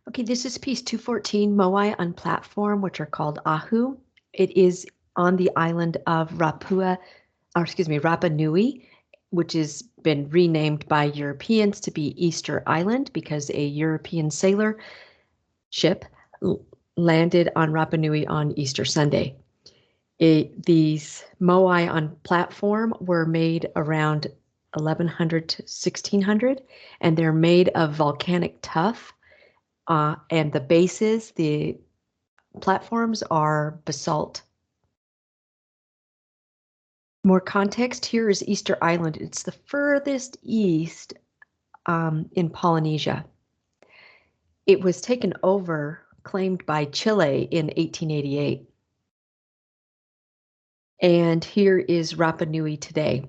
Okay, this is piece 214, Moai on platform, which are called Ahu. It is on the island of Rapa Nui, which has been renamed by Europeans to be Easter Island because a European sailor ship landed on Rapa Nui on Easter Sunday. These Moai on platform were made around 1100 to 1600, and they're made of volcanic tuff. And the bases, the platforms are basalt. More context, here is Easter Island. It's the furthest east in Polynesia. It was taken over, claimed by Chile in 1888. And here is Rapa Nui today.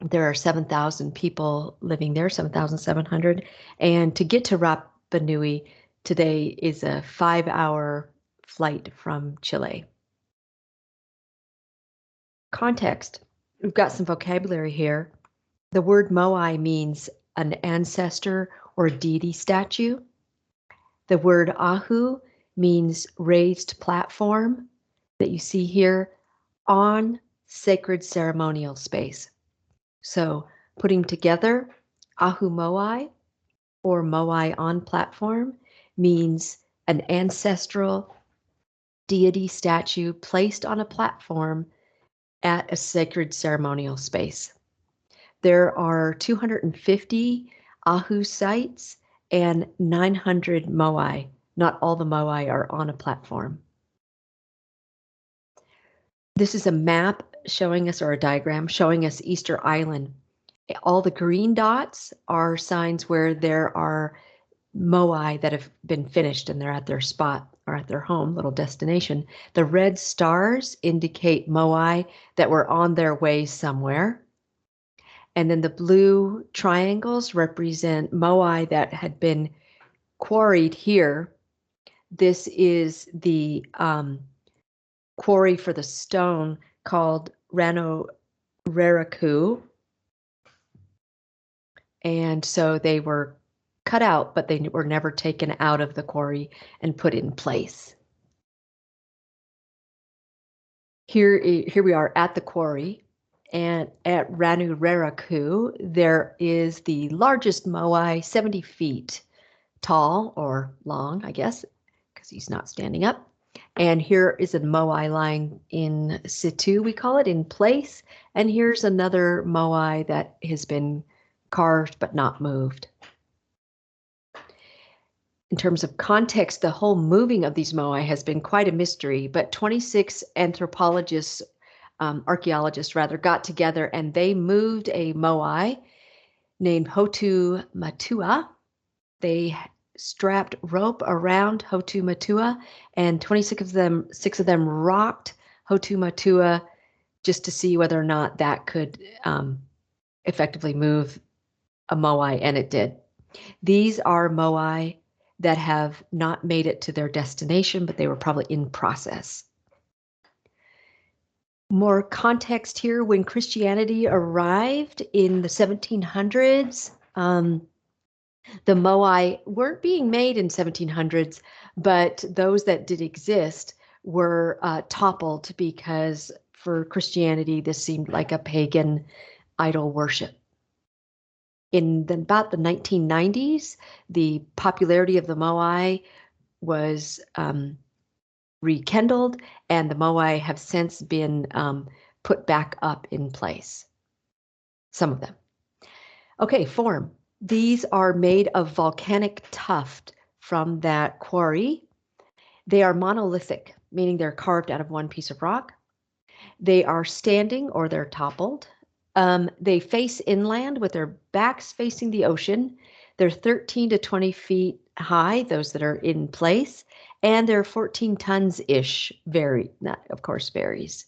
There are 7,000 people living there, 7,700. And to get to Rapa Nui today is a 5-hour flight from Chile. Context. We've got some vocabulary here. The word Moai means an ancestor or deity statue. The word Ahu means raised platform that you see here on sacred ceremonial space. So putting together Ahu Moai or Moai on platform means an ancestral deity statue placed on a platform at a sacred ceremonial space. There are 250 Ahu sites and 900 Moai. Not all the Moai are on a platform. This is a map showing us, or a diagram showing us Easter Island. All the green dots are signs where there are Moai that have been finished and they're at their spot or at their home, little destination. The red stars indicate Moai that were on their way somewhere. And then the blue triangles represent Moai that had been quarried here. This is the quarry for the stone called Rano Raraku. And so they were cut out, but they were never taken out of the quarry and put in place. Here we are at the quarry, and at Ranu Raraku, there is the largest Moai, 70 feet tall or long, I guess, because he's not standing up. And here is a Moai lying in situ, we call it, in place. And here's another Moai that has been carved but not moved. In terms of context, the whole moving of these Moai has been quite a mystery, but 26 anthropologists, archaeologists rather, got together and they moved a Moai named Hotu Matua. They strapped rope around Hotu Matua, and 26 of them rocked Hotu Matua just to see whether or not that could effectively move a Moai, and it did. These are Moai that have not made it to their destination, but they were probably in process. More context here, when Christianity arrived in the 1700s, the Moai weren't being made in 1700s, but those that did exist were toppled because for Christianity, this seemed like a pagan idol worship. In about the 1990s, the popularity of the Moai was rekindled, and the Moai have since been put back up in place. Some of them. Okay, form. These are made of volcanic tuff from that quarry. They are monolithic, meaning they're carved out of one piece of rock. They are standing or they're toppled. They face inland with their backs facing the ocean. They're 13 to 20 feet high, those that are in place, and they're 14 tons-ish, of course varies.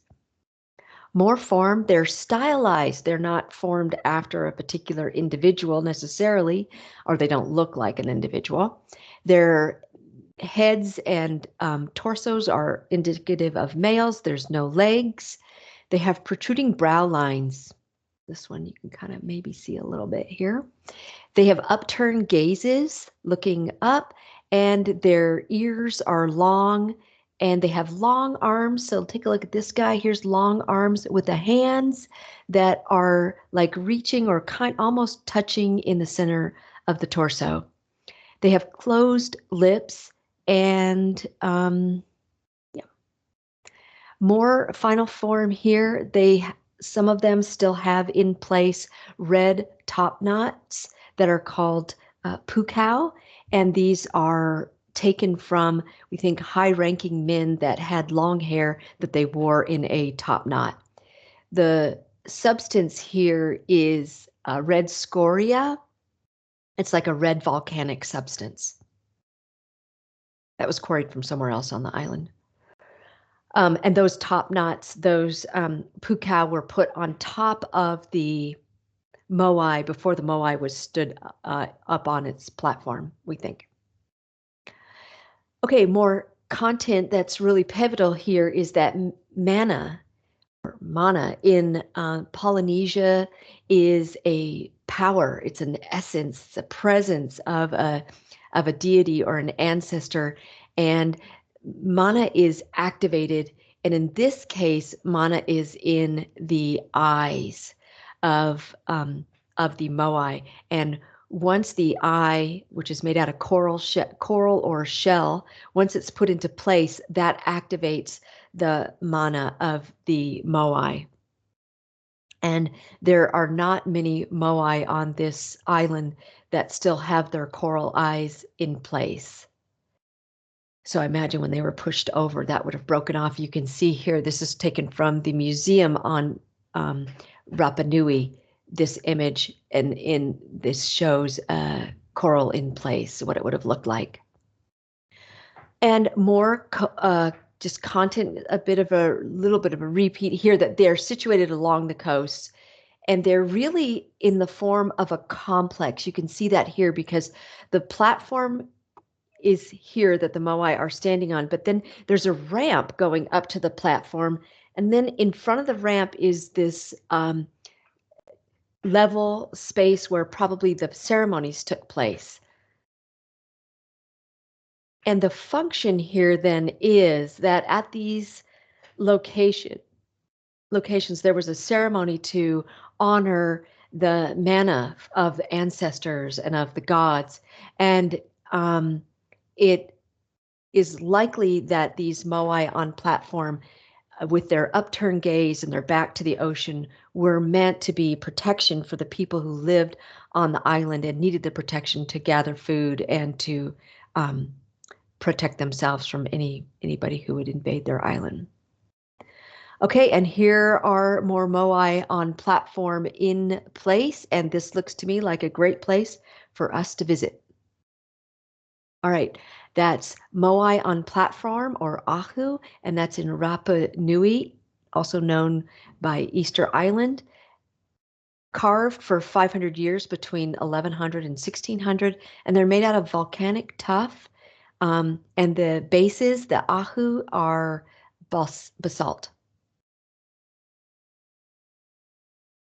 More form, they're stylized. They're not formed after a particular individual necessarily, or they don't look like an individual. Their heads and torsos are indicative of males. There's no legs. They have protruding brow lines. This one you can kind of maybe see a little bit here. They have upturned gazes looking up, and their ears are long, and they have long arms. So take a look at this guy. Here's long arms with the hands that are like reaching or almost touching in the center of the torso. They have closed lips and yeah. More final form here. Some of them still have in place red top knots that are called pukau, and these are taken from, we think, high-ranking men that had long hair that they wore in a top knot. The substance here is red scoria. It's like a red volcanic substance that was quarried from somewhere else on the island. And those top knots, those pukau, were put on top of the Moai before the Moai was stood up on its platform, we think. Okay, more content that's really pivotal here is that mana, or mana, in Polynesia is a power. It's an essence, it's a presence of a deity or an ancestor, and mana is activated. And in this case, mana is in the eyes of the Moai. And once the eye, which is made out of coral or shell, once it's put into place, that activates the mana of the Moai. And there are not many Moai on this island that still have their coral eyes in place. So I imagine when they were pushed over, that would have broken off. You can see here, this is taken from the museum on Rapa Nui, this image, and this shows coral in place, what it would have looked like. And more just content, a little bit of a repeat here, that they're situated along the coast, and they're really in the form of a complex. You can see that here because the platform is here that the Moai are standing on, but then there's a ramp going up to the platform, and then in front of the ramp is this level space where probably the ceremonies took place. And the function here then is that at these locations, there was a ceremony to honor the mana of the ancestors and of the gods. And it is likely that these Moai on platform, with their upturned gaze and their back to the ocean, were meant to be protection for the people who lived on the island and needed the protection to gather food and to protect themselves from anybody who would invade their island. Okay, and here are more Moai on platform in place, and this looks to me like a great place for us to visit. All right, that's Moai on platform, or Ahu, and that's in Rapa Nui, also known by Easter Island. Carved for 500 years between 1100 and 1600, and they're made out of volcanic tuff, and the bases, the Ahu, are basalt.